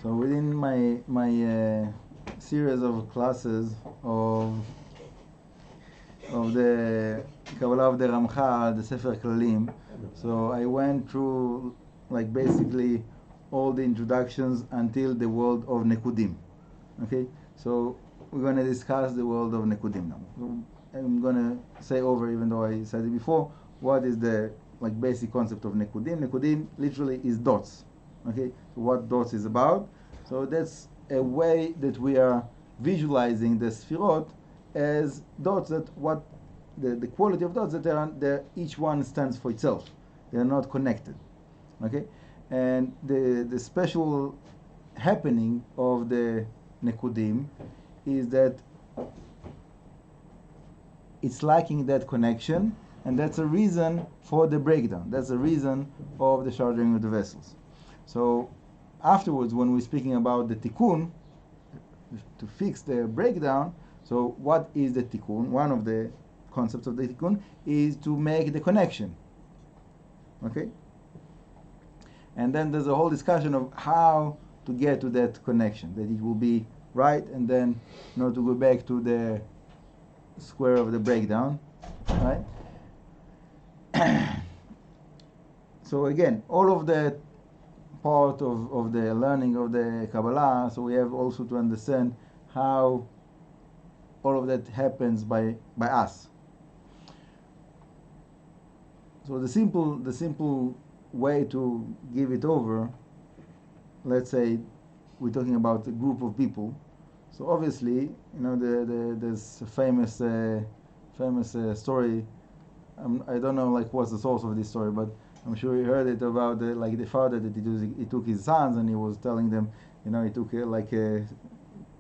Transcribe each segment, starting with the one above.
So within my series of classes of the Kabbalah of the Ramchal, the Sefer Klalim, so I went through like basically all the introductions until the World of Nikudim. Okay, so we're going to discuss the World of Nikudim now. So I'm going to say over, even though I said it before, what is the like basic concept of Nikudim. Nikudim literally is dots. Okay, so what dots is about. So that's a way that we are visualizing the Sfirot as dots, that what the quality of dots that they're each one stands for itself. They are not connected. Okay, and the special happening of the Nikudim is that it's lacking that connection, and that's a reason for the breakdown. That's a reason of the shattering of the vessels. So afterwards, when we're speaking about the tikkun, to fix the breakdown, so what is the tikkun? One of the concepts of the tikkun is to make the connection. Okay? And then there's a whole discussion of how to get to that connection, that it will be right, and then to go back to the square of the breakdown, right? So again, all of the part of the learning of the Kabbalah, so we have also to understand how all of that happens by us. So the simple way to give it over, let's say we're talking about a group of people. So obviously, there's a famous story. I don't know like what's the source of this story, but I'm sure you heard it about the father that he took his sons and he was telling them, he took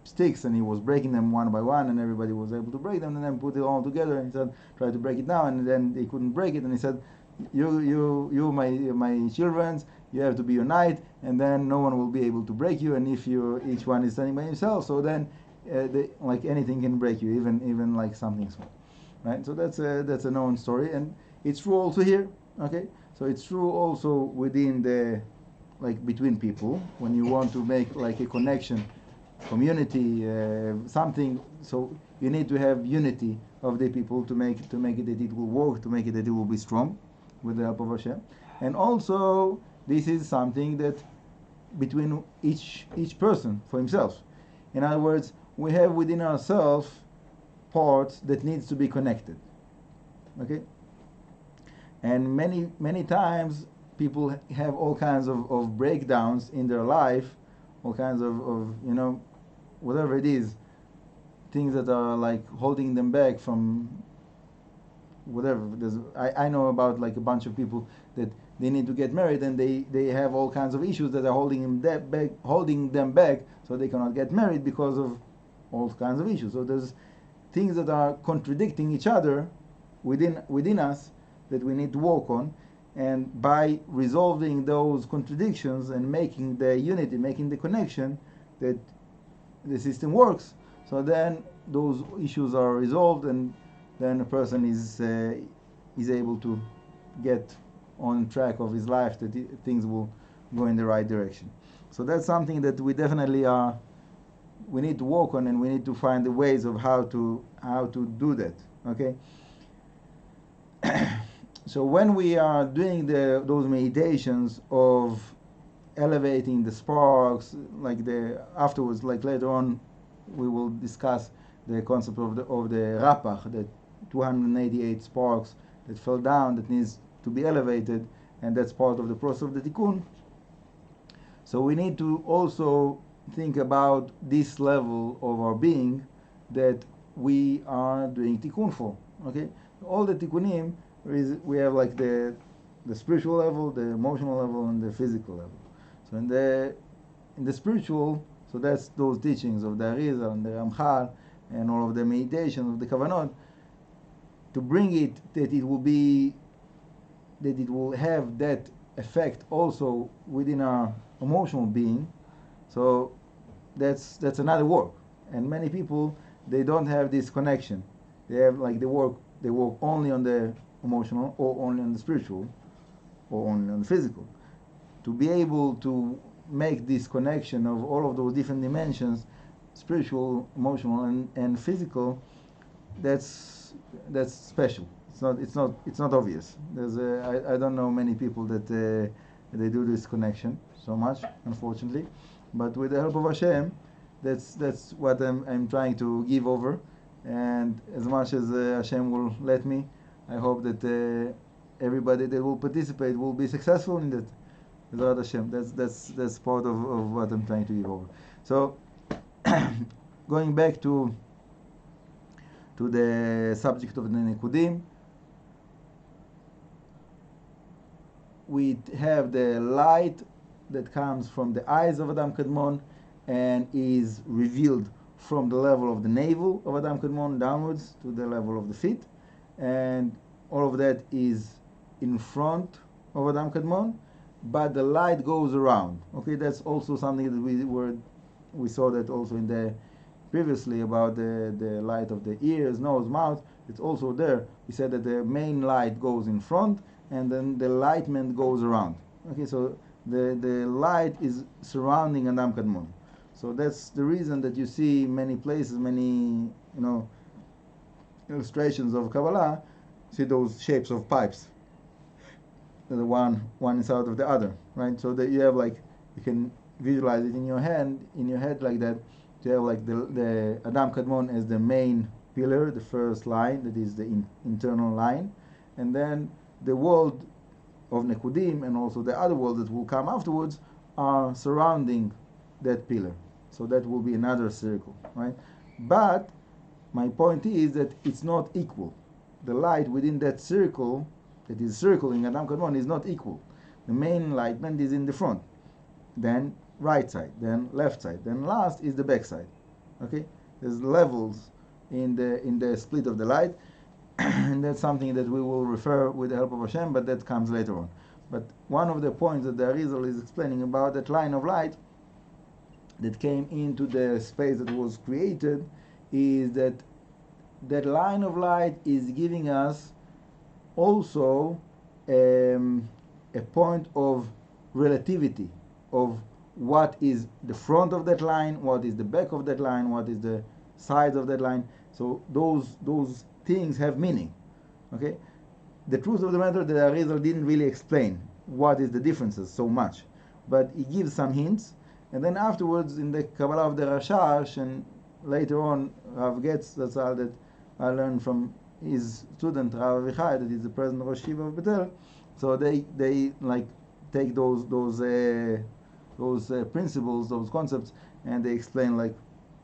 sticks and he was breaking them one by one, and everybody was able to break them, and then put it all together, and he said, try to break it now, and then they couldn't break it, and he said, you my children, you have to be united, and then no one will be able to break you, and if each one is standing by himself, so then like anything can break you, even like something small, right? So that's a known story, and it's true also here. Okay, so it's true also within the between people, when you want to make like a connection, community, something. So you need to have unity of the people to make it that it will work, to make it that it will be strong, with the help of Hashem. And also, this is something that between each person for himself. In other words, we have within ourselves parts that needs to be connected. Okay? And many times people have all kinds of breakdowns in their life, all kinds of whatever it is, things that are like holding them back from whatever. I know about like a bunch of people that they need to get married, and they have all kinds of issues that are holding them back, so they cannot get married because of all kinds of issues. So there's things that are contradicting each other within us that we need to work on, and by resolving those contradictions and making the unity, making the connection, that the system works. So then those issues are resolved, and then a person is able to get on track of his life, that things will go in the right direction. So that's something that we definitely we need to work on, and we need to find the ways of how to do that. Okay. So when we are doing those meditations of elevating the sparks, afterwards, like later on, we will discuss the concept of the Rapach, the 288 sparks that fell down, that needs to be elevated, and that's part of the process of the tikkun. So we need to also think about this level of our being that we are doing tikkun for. Okay, all the tikkunim we have like the spiritual level, the emotional level, and the physical level. So in the spiritual, so that's those teachings of the Arizal and the Ramchal and all of the meditations of the Kavanot, to bring it that it will have that effect also within our emotional being. So that's another work. And many people, they don't have this connection. They have they work only on the emotional, or only on the spiritual, or only on the physical. To be able to make this connection of all of those different dimensions, spiritual, emotional, and physical, that's special. It's not obvious. I don't know many people that they do this connection so much, unfortunately, but with the help of Hashem, that's what I'm trying to give over, and as much as Hashem will let me, I hope that everybody that will participate will be successful in that. Without Hashem, that's part of what I'm trying to give over. So, going back to the subject of the Nikudim, we have the light that comes from the eyes of Adam Kadmon and is revealed from the level of the navel of Adam Kadmon downwards to the level of the feet, and all of that is in front of Adam Kadmon, but the light goes around. Okay, that's also something that we saw that also in the previously about the light of the ears, nose, mouth. It's also there. We said that the main light goes in front, and then the lightment goes around. Okay, so the light is surrounding Adam Kadmon. So that's the reason that you see many places, many illustrations of Kabbalah, see those shapes of pipes. The one inside of the other, right? So that you have you can visualize it in your head like that. You have like the Adam Kadmon as the main pillar, the first line, that is the internal line, and then the world of Nikudim and also the other world that will come afterwards are surrounding that pillar. So that will be another circle, right? But my point is that it's not equal. The light within that circle that is circling Adam Kadmon is not equal. The main enlightenment is in the front, then right side, then left side, then last is the back side. Okay, there's levels in the split of the light, and that's something that we will refer with the help of Hashem, but that comes later on. But one of the points that the Arizal is explaining about that line of light that came into the space that was created is that that line of light is giving us also a point of relativity of what is the front of that line, what is the back of that line, what is the sides of that line. So those things have meaning. Okay, the truth of the matter that Arizal didn't really explain what is the differences so much, but he gives some hints, and then afterwards in the Kabbalah of the Rashash and later on Rav Getz, that's all that I learned from his student Rav Avichai, that is the present Rosh Yeshiva of Bethel. So they take those principles, those concepts, and they explain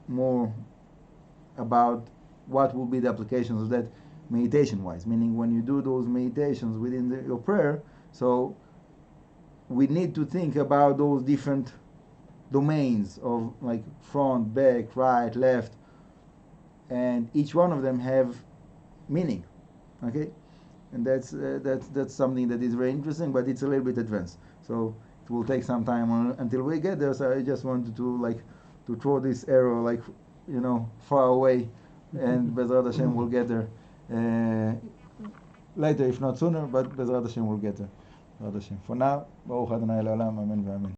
more about what will be the applications of that meditation-wise. Meaning, when you do those meditations within your prayer, so we need to think about those different domains of front, back, right, left, and each one of them have meaning. Okay, and that's something that is very interesting, but it's a little bit advanced. So it will take some time until we get there. So I just wanted to throw this arrow far away, and Bezrat Hashem will get there later, if not sooner. But Bezrat Hashem will get there. Bezrat Hashem. For now, Baruch Adonai Le'olam, Amen v'Amen.